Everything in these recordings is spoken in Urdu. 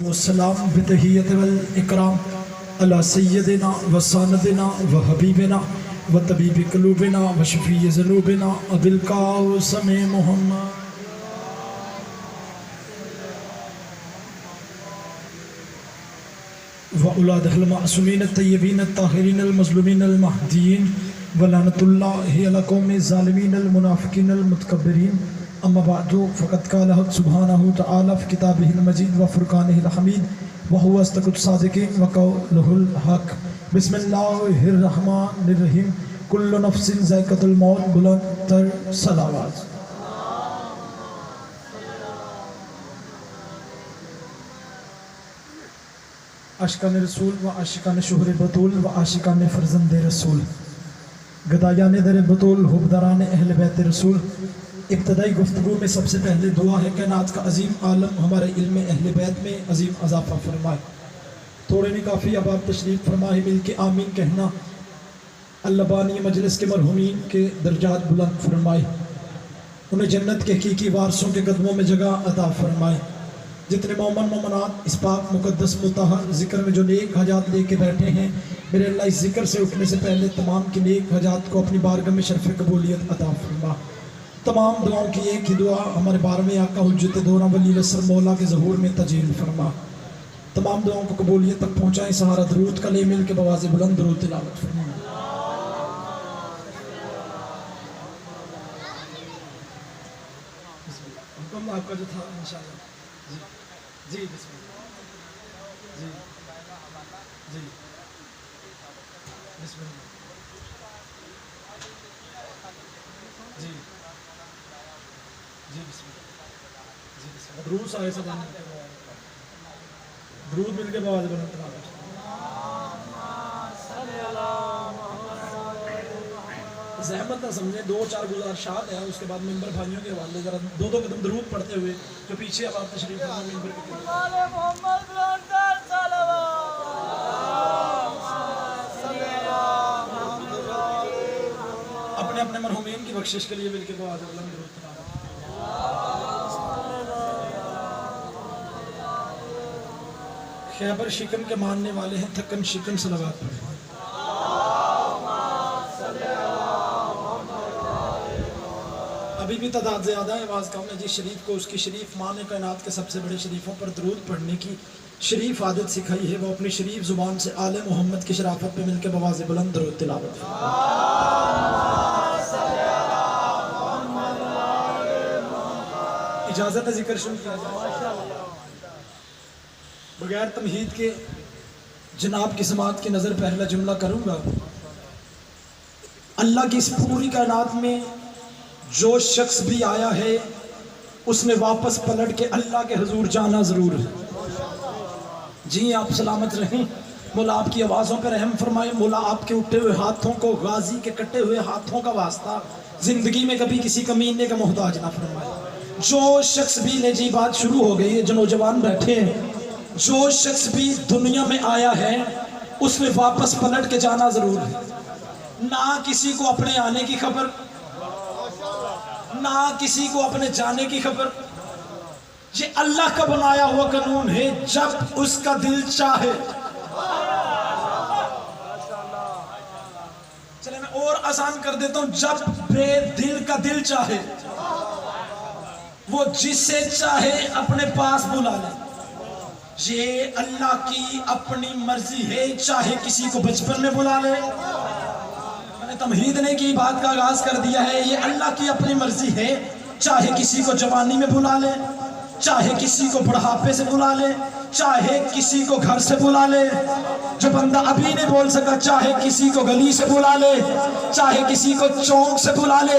والسلام بتحیت والاکرام علی سیدنا و سندنا و حبیبنا و طبیب قلوبنا و شفیع ذنوبنا ابی القاسم محمد وأولادہ المعصومین الطیبین الطاہرین المظلومین المہدیین ولعنۃ اللہ علی القوم الظالمین المنافقین المتکبرین اما بعد فقد قال حق سبحانہ تعالی فی کتابہ المجید و فرقانہ الحمید وہو اصدق الصادقین وقولہ الحق بسم اللہ الرحمن الرحیم کل نفس ذائقۃ الموت بلند تر صلوات عاشقان رسول و عاشقان شہر بطول و عاشقان فرزند رسول گدایان در بطول حبداران اہل بیت رسول ابتدائی گفتگو میں سب سے پہلے دعا ہے کائنات کا عظیم عالم ہمارے علم اہل بیت میں عظیم اضافہ فرمائے. تھوڑے نہیں کافی، اب آپ تشریف فرمائے، مل کے آمین کہنا. اللہ بانی مجلس کے مرحومین کے درجات بلند فرمائے، انہیں جنت کے حقیقی وارثوں کے قدموں میں جگہ عطا فرمائے. جتنے مومن مومنات اس پاک مقدس مطہر ذکر میں جو نیک حاجات لے کے بیٹھے ہیں، میرے اللہ اس ذکر سے اٹھنے سے پہلے تمام کی نیک حاجات کو اپنی بارگاہ میں شرف قبولیت عطا فرما. تمام دعاؤں کی ایک ہی دعا، ہمارے 12ویں آقا حجت دورہ ولی وسر مولا کے ظہور میں تجلیل فرما. تمام دعاؤں کو قبولیت تک پہنچائیں. سہارا درود کا لے مل کے بواز بلند درود تلاوت فرما. حکم آپ کا جو تھا انشاءاللہ. جی بسم اللہ. جی جی بسم اللہ. جی جی بسم اللہ. جی بسم اللہ. درود سارے سب درود مل کے بواز بلند تلاوت. زحمت نہ سمجھیں، 2-4 گزارشات ہیں، اس کے بعد ممبر بھائیوں کے حوالے ذرا 2 قدم درود پڑھتے ہوئے جو پیچھے اب آپ تشریف فرما ممبر کے اپنے اپنے مرحومین کی بخشش کے لیے مل کے بواز بلند درود تلاوت. خیبر شکن کے ماننے والے ہیں، تھکن شکن صلوات پڑھیں. ابھی بھی تعداد زیادہ ہے، آواز کم ہے. جس شریف کو اس کی شریف ماں نے کائنات کے سب سے بڑے شریفوں پر درود پڑھنے کی شریف عادت سکھائی ہے، وہ اپنی شریف زبان سے آل محمد کی شرافت پہ مل کے بواز بلند درود تلاوت. اجازت ہے ذکر شروع کیا جائے بغیر تمہید کے. جناب کی سماعت کی نظر پہلا جملہ کروں گا. اللہ کی اس پوری کائنات میں جو شخص بھی آیا ہے اس نے واپس پلٹ کے اللہ کے حضور جانا ضرور ہے. جی آپ سلامت رہیں. مولا آپ کی آوازوں پہ رحم فرمائے. مولا آپ کے اٹھے ہوئے ہاتھوں کو غازی کے کٹے ہوئے ہاتھوں کا واسطہ زندگی میں کبھی کسی کمینے کا محتاج نہ فرمائے. جو شخص بھی لے جی بات شروع ہو گئی ہے، جو نوجوان بیٹھے ہیں، جو شخص بھی دنیا میں آیا ہے اس نے واپس پلٹ کے جانا ضرور ہے. نہ کسی کو اپنے آنے کی خبر، نہ کسی کو اپنے جانے کی خبر. یہ اللہ کا بنایا ہوا قانون ہے، جب اس کا دل چاہے. چلے میں اور آسان کر دیتا ہوں، جب بے دل کا دل چاہے وہ جسے چاہے اپنے پاس بلا لے. یہ اللہ کی اپنی مرضی ہے، چاہے کسی کو بچپن میں بلا لے. میں نے تمہید نے کی بات کا آغاز کر دیا ہے. یہ اللہ کی اپنی مرضی ہے، چاہے کسی کو جوانی میں بلا لے، چاہے کسی کو بڑھاپے سے بلا لے، چاہے کسی کو گھر سے بلا لے. جو بندہ ابھی نہیں بول سکا چاہے کسی کو گلی سے بلا لے، چاہے کسی کو چونک سے بلا لے.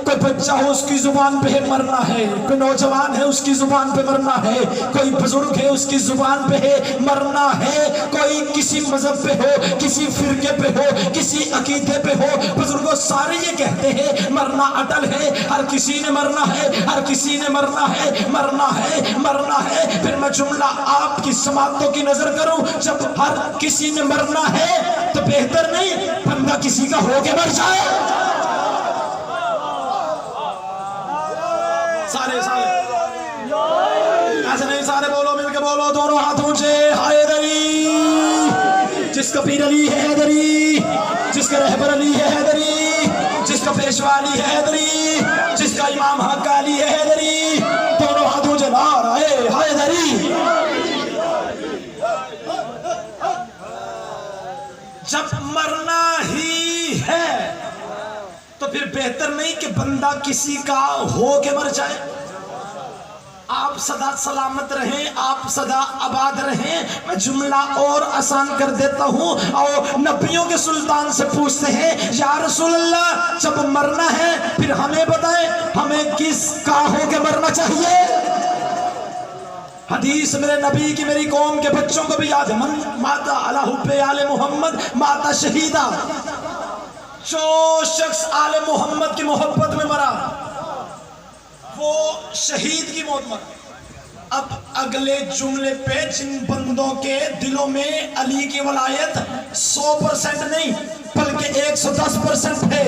کوئی بچہ ہو اس کی زبان پہ مرنا ہے، کوئی نوجوان ہے اس کی زبان پہ مرنا ہے، کوئی بزرگ ہے اس کی زبان پہ مرنا ہے، کوئی کسی مذہب پہ ہو، کسی فرقے پہ ہو، کسی عقیدے پہ ہو. بزرگوں سارے یہ کہتے ہیں مرنا اٹل ہے. ہر کسی نے مرنا ہے، ہر کسی نے مرنا ہے، مرنا ہے، مرنا ہے. پھر میں جملہ آپ کی سماعتوں کی نظر کروں. جب ہر کسی نے مرنا ہے تو بہتر نہیں بندہ کسی کا ہو کے مر جائے. سارے ایسے نہیں، سارے بولو مل کے بولو دونوں ہاتھوں سے حیدری، جس کا پیر علی ہے حیدری، جس کا رہبر علی ہے حیدری، جس کا پیشوا علی ہے حیدری، جس کا امام حق علی ہے حیدری، دونوں ہاتھوں سے نعرہ حیدری۔ جب مرنا ہی ہے تو پھر بہتر نہیں کہ بندہ کسی کا ہو کے مر جائے۔ آپ سدا سلامت رہیں، آپ سدا آباد رہیں۔ میں جملہ اور آسان کر دیتا ہوں، اور نبیوں کے سلطان سے پوچھتے ہیں یا رسول اللہ جب مرنا ہے پھر ہمیں بتائیں ہمیں کس کا ہو کے مرنا چاہیے؟ حدیث میرے نبی کی میری قوم کے بچوں کو بھی یاد ہے، من ماتا علی حب آل محمد ماتا شہیدہ، جو شخص آل محمد کی محبت میں مرا وہ شہید کی موت مرا۔ اب اگلے جملے پہ جن بندوں کے دلوں میں علی کی ولایت 100% نہیں بلکہ 110% ہے،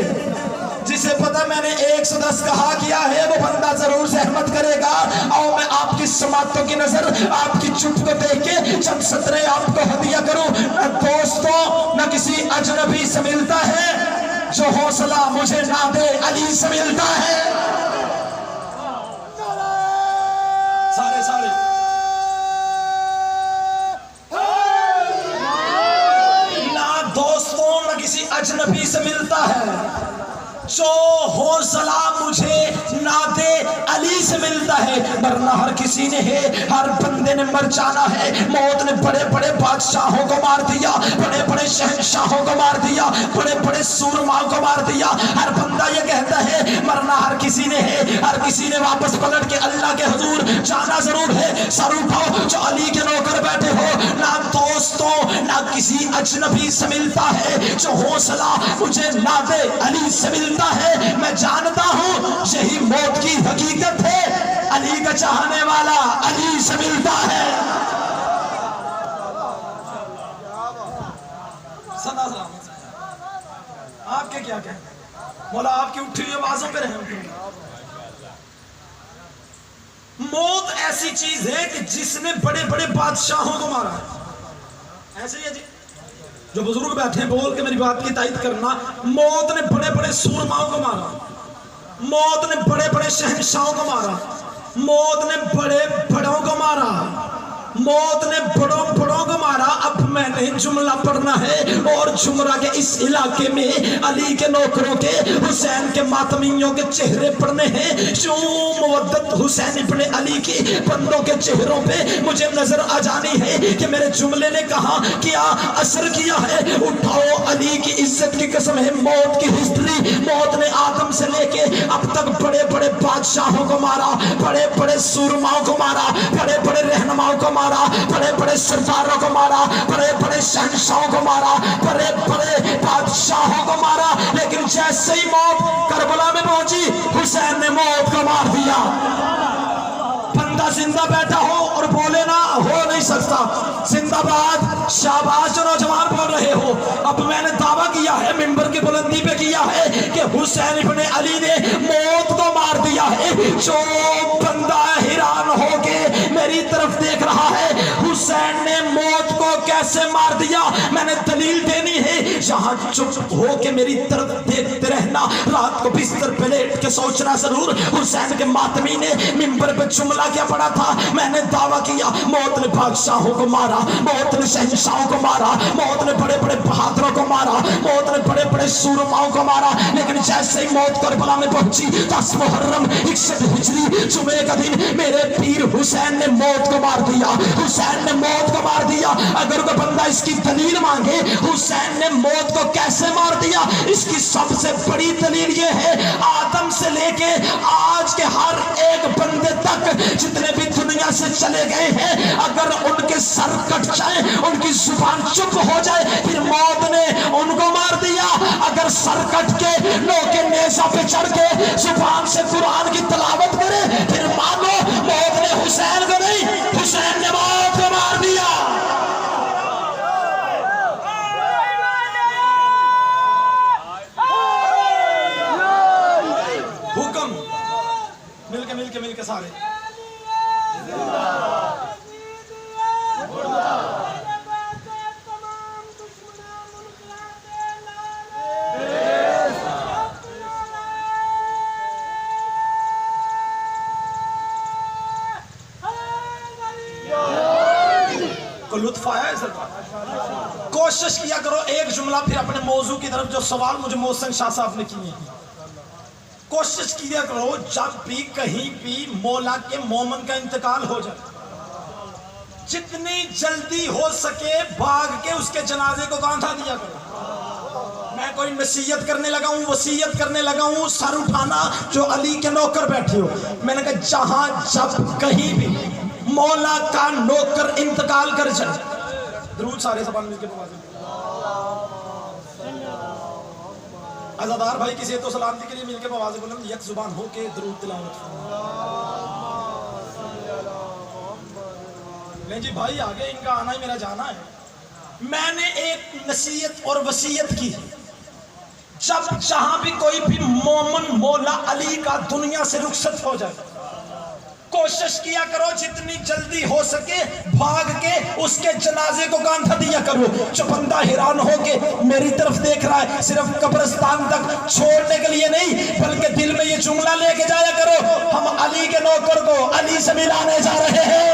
جسے پتا میں نے 110 کہا کیا ہے، وہ بندہ ضرور سہمت کرے گا۔ اور میں آپ کی سماعتوں کی نظر آپ کی چپ کو دیکھ کے چند سطریں آپ کو ہدیہ کروں۔ نہ دوستوں نہ کسی اجنبی سے ملتا ہے جو حوصلہ مجھے نہ دے علی سے ملتا ہے۔ سارے نہ دوستوں نہ کسی اجنبی سے ملتا ہے، جو حوصلہ مجھے نہ دے علی سے ملتا ہے۔ مرنا ہر کسی نے ہے، ہر بندے نے مر جانا ہے۔ موت نے بڑے بڑے بادشاہوں کو مار دیا، بڑے بڑے شہنشاہوں کو مار دیا، بڑے بڑے سورماؤں کو مار دیا۔ ہر بندہ یہ کہتا ہے مرنا ہر کسی نے ہے، ہر کسی نے واپس پلٹ کے اللہ کے حضور جانا ضرور ہے۔ سر اٹھاؤ جو علی کے نوکر بیٹھے ہو، نہ دوستوں نہ کسی اجنبی سے ملتا ہے، جو حوصلہ مجھے نہ دے علی سے ملتا ہے۔ میں جانتا ہوں یہی موت کی حقیقت ہے، علی کا چاہنے والا علی سے ملتا ہے۔ صدا سلامت آپ کے کیا کہتے ہیں؟ مولا آپ کی اٹھی ہوئی آوازوں پہ رہے۔ موت ایسی چیز ہے کہ جس نے بڑے بڑے بادشاہوں کو مارا ہے۔ ایسے ہی ہے جی، جو بزرگ بیٹھے ہیں بول کے میری بات کی تائید کرنا، موت نے بڑے بڑے سورماؤں کو مارا، موت نے بڑے بڑے شہنشاہوں کو مارا، موت نے بڑے بڑوں کو مارا، موت نے بڑوں بڑوں کو مارا۔ اب میں نے جملہ پڑھنا ہے اور جمرہ کے اس علاقے میں علی کے نوکروں کے حسین کے ماتمیوں کے چہرے پڑھنے ہیں۔ جو مودت حسین ابن علی کی بندوں کے چہروں پہ مجھے نظر آ جانی ہے کہ میرے جملے نے کہاں کیا اثر کیا ہے۔ اٹھاؤ علی کی عزت کی قسم ہے، موت کی ہسٹری، موت نے آدم سے لے کے اب تک بڑے بڑے بادشاہوں کو مارا، بڑے بڑے سورماؤں کو مارا، بڑے بڑے رہنماؤں کو مارا، بڑے بڑے سرداروں کو مارا، بڑے بڑے شہنشاہوں کو مارا، بڑے بڑے بادشاہوں کو مارا۔ لیکن جیسے ہی موت کربلا میں پہنچی حسین نے موت کو مار دیا۔ بندہ زندہ بیٹھا ہو اور بولے نہ ہو نہیں سکتا۔ زندہ باد شاباش جو نوجوان بول رہے ہو، اب میں نے دعویٰ کیا ہے ممبر کی بلندی پہ کیا ہے کہ حسین ابن علی نے موت کو مار دیا ہے۔ جو بندہ حیران ہو کے میری طرف دیکھ رہا ہے حسین نے موت کو کیسے مار دیا، میں نے دلیل دینی ہے۔ یہاں چپ ہو کے میری طرف دیکھتے رہنا، رات کو بستر پہ لیٹ کے سوچنا ضرور حسین کے ماتمی نے ممبر پہ جملہ کیا پڑا تھا۔ میں نے دعویٰ کیا موت نے بادشاہوں کو مارا، موت نے شہنشاہوں کو مارا، موت نے بڑے بڑے بہادروں کو مارا، موت نے بڑے بڑے سورماؤں کو مارا۔ لیکن جیسے ہی موت کربلا میں پہنچی 10 محرم 61 ہجری جمعے کا دن میرے پیر حسین نے موت کو مار دیا، حسین نے موت کو مار دیا۔ اگر کوئی بندہ اس کی دلیل مانگے حسین نے موت کو کیسے مار دیا، اس کی سب سے بڑی دلیل یہ ہے آدم سے لے کے آج کے ہر ایک بندے تک جتنے بھی دنیا سے چلے گئے ہیں، اگر ان کے سر کٹ جائے، ان کی زبان چپ ہو جائے، پھر موت نے ان کو مار دیا۔ اگر سر کٹ کے نو کے نیزہ پہ چڑھ کے زبان سے قرآن کی تلاوت کرے، پھر مانو موت نے حسین کو نہیں، حسین نے موت کو مار دیا۔ حکم مل کے سارے کو لطف آیا ہے سر؟ کوشش کیا کرو ایک جملہ پھر اپنے موضوع کی طرف، جو سوال مجھے محسن شاہ صاحب نے کیے ہیں، کوشش کیا کرو جب بھی کہیں بھی مولا کے مومن کا انتقال ہو جائے جتنی جلدی ہو سکے بھاگ کے اس کے جنازے کو کاندھا دیا کرو۔ میں کوئی نصیحت کرنے لگا ہوں، وصیت کرنے لگا ہوں، سر اٹھانا جو علی کے نوکر بیٹھے ہو، میں نے کہا جہاں جب کہیں بھی مولا کا نوکر انتقال کر جائے، درود سارے زبان مل کے بوازیں، عزادار بھائی کسی تو سلامتی کے لیے مل کے بوازیں بولیں، یک زبان ہو کے درود تلاوت نہیں جی بھائی آگے ان کا آنا ہی میرا جانا ہے۔ میں نے ایک نصیحت اور وصیت کی، جب جہاں بھی کوئی بھی مومن مولا علی کا دنیا سے رخصت ہو جائے، کوشش کیا کرو جتنی جلدی ہو سکے بھاگ کے اس کے جنازے کو کاندھا دیا کرو۔ جو بندہ حیران ہو کے میری طرف دیکھ رہا ہے، صرف قبرستان تک چھوڑنے کے لیے نہیں بلکہ دل میں یہ جملہ لے کے جایا کرو، ہم علی کے نوکر کو علی سے ملانے جا رہے ہیں۔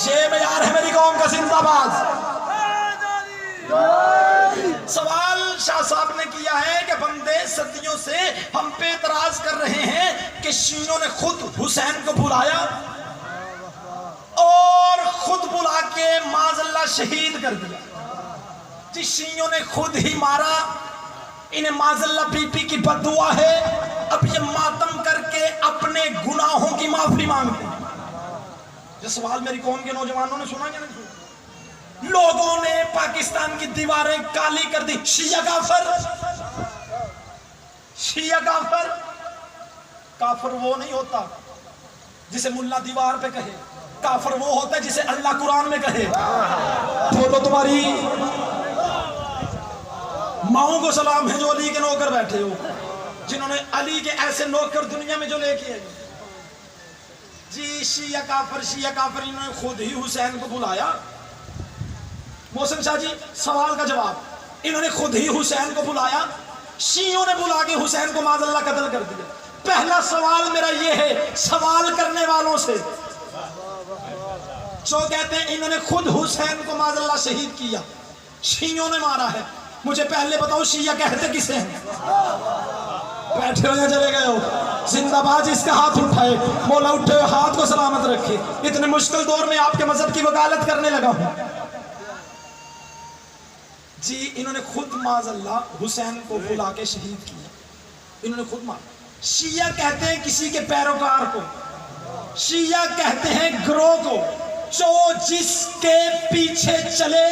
یہ معیار ہے میری قوم کا زندہ باز۔ سوال شاہ صاحب نے کیا ہے کہ بندے صدیوں سے ہم پہ اعتراض کر رہے ہیں کہ شیعوں نے خود حسین کو بلایا اور خود بلا کے معاذ اللہ شہید کر دیا۔ جی شیعوں نے خود ہی مارا، انہیں معاذ اللہ بی پی کی بد دعا ہے، اب یہ ماتم کر کے اپنے گناہوں کی معافی مانگتے ہیں۔ یہ سوال میری قوم کے نوجوانوں نے سنا یا نہیں سنا؟ لوگوں نے پاکستان کی دیواریں کالی کر دی، شیعہ کافر، شیعہ کافر۔ کافر وہ نہیں ہوتا جسے ملا دیوار پہ کہے، کافر وہ ہوتا ہے جسے اللہ قرآن میں کہے۔ بولو تمہاری ماؤں کو سلام ہے جو علی کے نوکر بیٹھے ہو، جنہوں نے علی کے ایسے نوکر دنیا میں جو لے کے آئے۔ جی شیعہ کافر، شیعہ کافر، انہوں نے خود ہی حسین کو بلایا۔ محسن شاہ جی سوال کا جواب، انہوں نے خود ہی حسین کو بلایا، شیعوں نے بلا کے حسین کو معاذ اللہ قتل کر دیا۔ پہلا سوال میرا یہ ہے سوال کرنے والوں سے جو کہتے ہیں انہوں نے خود حسین کو معاذ اللہ شہید کیا، شیعوں نے مارا ہے، مجھے پہلے بتاؤ شیعہ کہتے کسے ہیں؟ بیٹھے ہو یا چلے گئے ہو؟ زندہ باد جس کا ہاتھ اٹھائے، مولا اٹھے ہوئے ہاتھ کو سلامت رکھے۔ اتنے مشکل دور میں آپ کے مذہب کی وکالت کرنے لگا ہوں۔ جی انہوں نے خود معاذ اللہ حسین کو بلا کے شہید کیا، انہوں نے خود مارا۔ شیعہ کہتے ہیں کسی کے پیروکار کو، شیعہ کہتے ہیں گروہ کو، جو جس کے پیچھے چلے،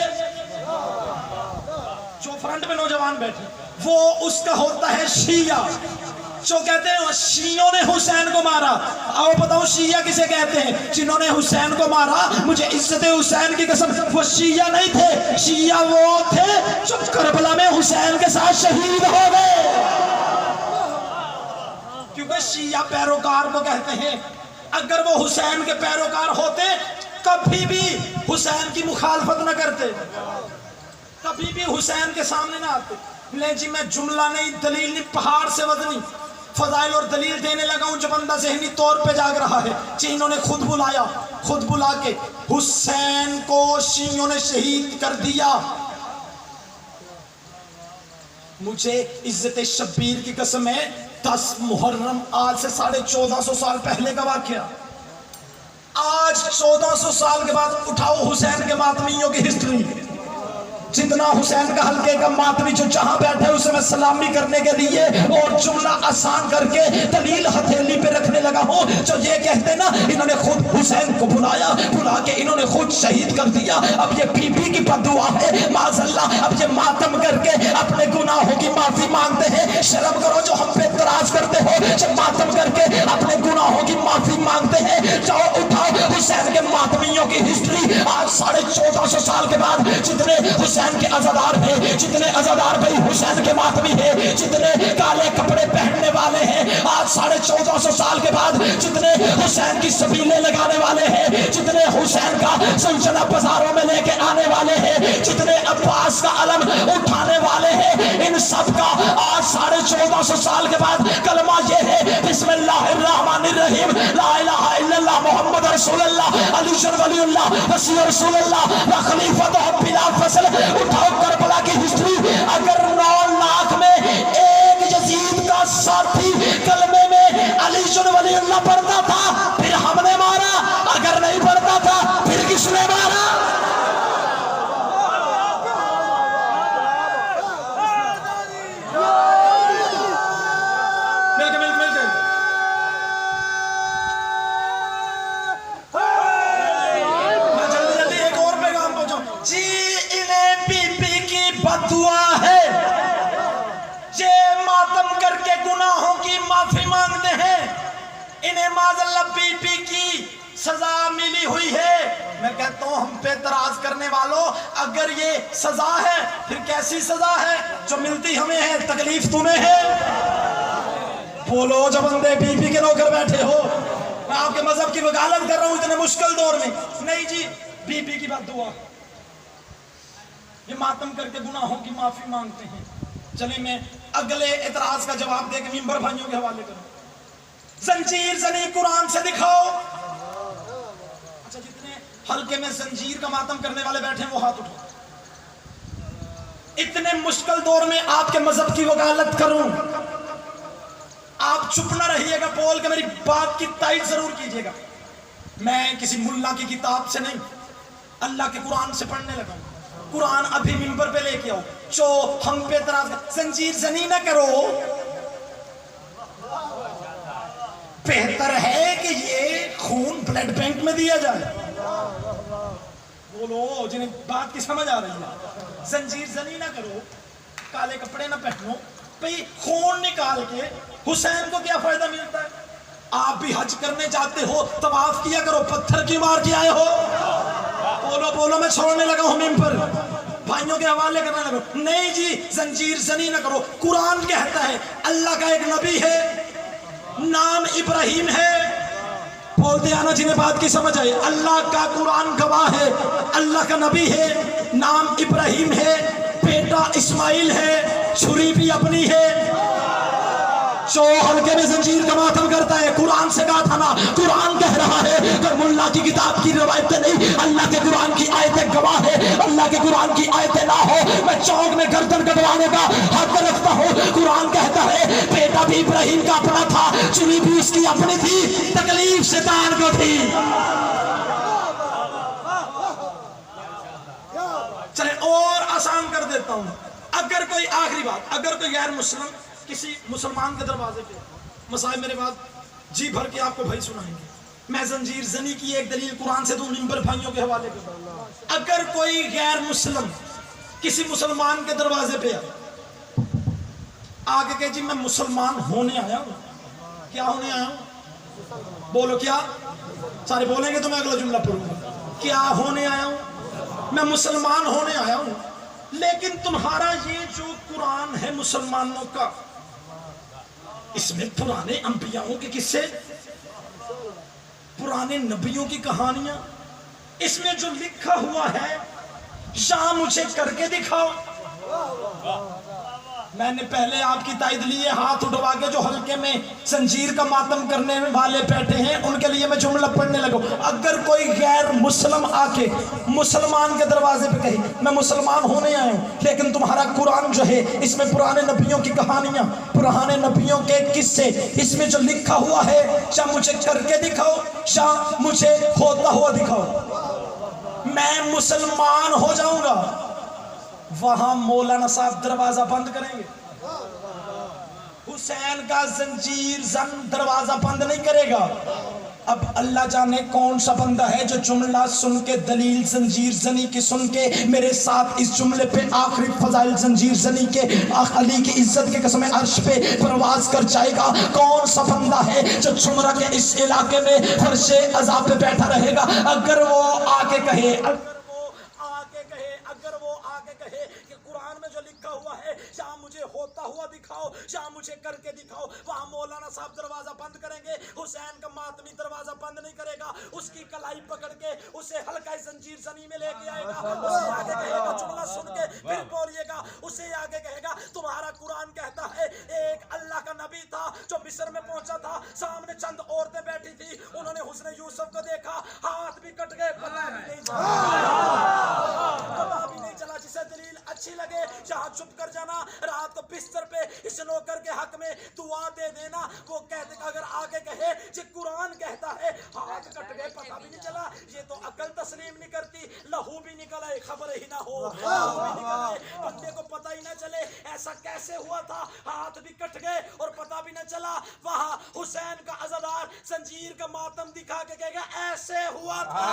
جو فرنٹ میں نوجوان بیٹھے وہ اس کا ہوتا ہے شیعہ۔ جو کہتے ہیں شیعوں نے حسین کو مارا، آؤ بتاؤ شیعہ کسے کہتے ہیں؟ جنہوں نے حسین کو مارا، مجھے عزت حسین کی قسم وہ شیعہ نہیں تھے، شیعہ وہ تھے جو کربلا میں حسین کے ساتھ شہید ہو گئے۔ کیونکہ شیعہ پیروکار کو کہتے ہیں، اگر وہ حسین کے پیروکار ہوتے کبھی بھی حسین کی مخالفت نہ کرتے، کبھی بھی حسین کے سامنے نہ آتے۔ لیں جی میں جملہ نہیں دلیل نہیں پہاڑ سے وزنی فضائل اور دلیل دینے لگا ہوں جو بندہ ذہنی طور پہ جاگ رہا ہے۔ جی انہوں نے خود بلایا، خود بلا کے حسین کو شیعوں نے شہید کر دیا۔ مجھے عزت شبیر کی قسم ہے 10 محرم آج سے 1450 سال پہلے کا واقعہ، آج 1400 سال کے بعد اٹھاؤ حسین کے ماتمیوں کی ہسٹری، جتنا حسین کا حلقے کا ماتمی جو جہاں بیٹھے اسے میں سلامی کرنے کے لیے اور جملہ آسان کر کے دلیل ہتھیلی پہ رکھنے لگا ہوں، جو یہ کہتے نا انہوں نے خود حسین کو بلایا، بلا کے انہوں نے خود شہید کر دیا۔ اب یہ بی بی کی بددعا ہے معاذ اللہ، اب یہ ماتم کر کے اپنے گناہوں کی معافی مانگتے ہیں۔ شرم کرو جو ہم پہ اعتراض کرتے ہو، جب ماتم کر کے اپنے گناہوں کی معافی مانگتے ہیں۔ جاؤ اٹھاؤ حسین کے ماتمیوں کی ہسٹری، آج 1450 سال کے بعد جتنے حسین کے عزادار ہیں، جتنے عزادار بھائی حسین کے ماتمی ہیں، جتنے کالے کپڑے پہننے والے ہیں، آج 1450 سال کے بعد جتنے حسین کی سبیلیں لگانے والے ہیں، جتنے حسین کا سلسلہ بازاروں میں لے کے آنے والے ہیں، جتنے عباس کا علم اٹھانے والے ہیں، ان سب کا آج 1450 سال کے بعد کلمہ یہ ہے بسم اللہ الرحمن الرحیم لا الہ الا اللہ محمد رسول اللہ علی ولی اللہ وسیع رسول اللہ و خلیفۃ بلا فصل. اٹھاؤ کربلا کی ہسٹری. اگر 9 لاکھ میں ایک یزید کا ساتھی کلمے میں علی ولی اللہ پڑھتا تھا پھر ہم نے مارا, اگر نہیں پڑھتا تھا پھر کس نے مارا؟ دعا ہے یہ ماتم کر کے گناہوں کی معافی مانگتے ہیں, انہیں معاذ اللہ بی بی کی سزا ملی ہوئی ہے. میں کہتا ہوں ہم پہ اعتراض کرنے والوں, اگر یہ سزا ہے پھر کیسی سزا ہے؟ جو ملتی ہمیں ہے تکلیف تمہیں ہے. بولو جب اندے بی بی کے نوکر بیٹھے ہو. میں آپ کے مذہب کی وکالت کر رہا ہوں اتنے مشکل دور میں. نہیں جی, بی بی کی بات دعا, یہ ماتم کر کے گناہوں کی معافی مانگتے ہیں. چلیں میں اگلے اعتراض کا جواب دے کے ممبر بھائیوں کے حوالے کروں. زنجیر زنی قرآن سے دکھاؤ. اچھا جتنے حلقے میں زنجیر کا ماتم کرنے والے بیٹھے ہیں وہ ہاتھ اٹھاؤ. اتنے مشکل دور میں آپ کے مذہب کی وکالت کروں, آپ چپ نہ رہیے گا, بول کے میری بات کی تائید ضرور کیجیے گا. میں کسی ملا کی کتاب سے نہیں, اللہ کے قرآن سے پڑھنے لگا ہوں. قرآن ابھی ممبر پہ لے کے آؤ. جو ہم پہ اعتراض کر زنجیر زنی نہ کرو, بہتر ہے کہ یہ خون بلڈ بینک میں دیا جائے. بولو جنہیں بات کی سمجھ آ رہی ہے. زنجیر زنی نہ کرو, کالے کپڑے نہ پہنو. بھئی خون نکال کے حسین کو کیا فائدہ ملتا ہے؟ آپ بھی حج کرنے جاتے ہو, طواف کیا کرو, پتھر کی مار کے آئے ہو. بولو بولو, میں چھوڑنے لگا ہوں ممبر, بھائیوں کے حوالے کرنے لگا. نہیں جی, زنجیر زنی نہ کرو. قرآن کہتا ہے اللہ کا ایک نبی ہے, نام ابراہیم ہے. بولتے آنا جنہیں بات کی سمجھ آئے. اللہ کا قرآن گواہ ہے, اللہ کا نبی ہے, نام ابراہیم ہے, بیٹا اسماعیل ہے, چھری بھی اپنی ہے. جو حلقے میں زنجیر کا ماتم کرتا ہے قرآن سے کہا تھا نا, قرآن کہہ رہا ہے. اگر ملا کی کتاب کی روایتیں نہیں, اللہ کے قرآن کی آیتیں گواہ ہے. اللہ کے قرآن کی آیتیں نہ ہو, میں چوک میں گردن کٹوانے کا حق رکھتا ہوں. قرآن کہتا ہے بیٹا بھی ابراہیم کا اپنا تھا, چنی بھی اس کی اپنی تھی, تکلیف شیطان کو تھی. چلے اور آسان کر دیتا ہوں. اگر کوئی آخری بات, اگر کوئی غیر مسلم کسی مسلمان کے دروازے پہ, مسائل میرے بات جی بھر کے آپ کو بھائی سنائیں گے. میں زنجیر زنی کی ایک دلیل قرآن سے دوں, ممبر بھائیوں کے حوالے کروں. اگر کوئی غیر مسلم کسی مسلمان کے دروازے پہ آگے کہ جی میں مسلمان ہونے آیا ہوں, کیا ہونے آیا ہوں؟ بولو کیا, سارے بولیں گے تو میں اگلا جملہ پڑھوں گا. کیا ہونے آیا ہوں؟ میں مسلمان ہونے آیا ہوں. لیکن تمہارا یہ جو قرآن ہے مسلمانوں کا, اس میں پرانے انبیاؤں کے قصے, پرانے نبیوں کی کہانیاں, اس میں جو لکھا ہوا ہے شاہ مجھے کر کے دکھاؤ. میں نے پہلے آپ کی تائید لی ہے, ہاتھ اٹھوا کے جو حلقے میں زنجیر کا ماتم کرنے والے بیٹھے ہیں ان کے لیے میں جملہ پڑھنے لگا. اگر کوئی غیر مسلم آ کے مسلمان کے دروازے پہ کہے میں مسلمان ہونے آیا ہوں, لیکن تمہارا قرآن جو ہے اس میں پرانے نبیوں کی کہانیاں, پرانے نبیوں کے قصے, اس میں جو لکھا ہوا ہے شاہ مجھے کر کے دکھاؤ, شاہ مجھے ہوتا ہوا دکھاؤ, میں مسلمان ہو جاؤں گا. وہاں مولانا صاحب دروازہ بند کریں گے, حسین کا زنجیر زن دروازہ بند نہیں کرے گا. اب اللہ جانے کون سا بندہ ہے جو جملہ سن کے دلیل زنجیر زنی کی سن کے میرے ساتھ اس جملے پہ آخری فضائل زنجیر زنی کے علی کی عزت کے قسم عرش پہ پرواز کر جائے گا. کون سا بندہ ہے جو چمرہ کے اس علاقے میں فرش عذاب پہ بیٹھا رہے گا؟ اگر وہ آ کے کہے, کہ قرآن میں جو لکھا ہوا ہے شاہ مجھے ہوتا ہوا دکھاؤ, شاہ مجھے کر کے دکھاؤ, وہاں مولانا صاحب دروازہ بند کریں گے. حسین کا ماتمی دروازہ بند نہیں کرے گا, اس کی کلائی پکڑ کے اسے حلقہ زنجیر زنی میں لے کے آئے گا. اسے آگے کہے گا جملہ سن کے پھر بولیے گا, اسے آگے کہے گا تمہارا قرآن کہتا ہے ایک اللہ کا نبی تھا جو مصر میں پہنچا تھا, سامنے چند عورتیں بیٹھی تھی, انہوں نے اس نے یوسف کو دیکھا، ہاتھ بھی کٹ گئے، پتہ بھی نہیں چلا جسے دلیل اچھی لگے جہاں چھپ کر جانا، رات کو بستر پہ اس نوکر کے حق میں دعا دے دینا، وہ کہتے کہ اگر آگے کہے کہ قرآن کہتا ہے ہاتھ کٹ گئے پتہ بھی نہیں چلا، یہ تو عقل تسلیم نہیں کرتی، لہو بھی نکل آئے خبر ہی نہ ہو، لہو بھی نکل آئے بندے کو پتہ ہی نہ چلے ایسا کیسے ہوا تھا، ہاتھ بھی کٹ گئے اور پتہ بھی نہ چلا۔ وہاں حسین کا عزادار زنجیر کا ماتم دکھا کے کہے گا ایسے ہوا تھا۔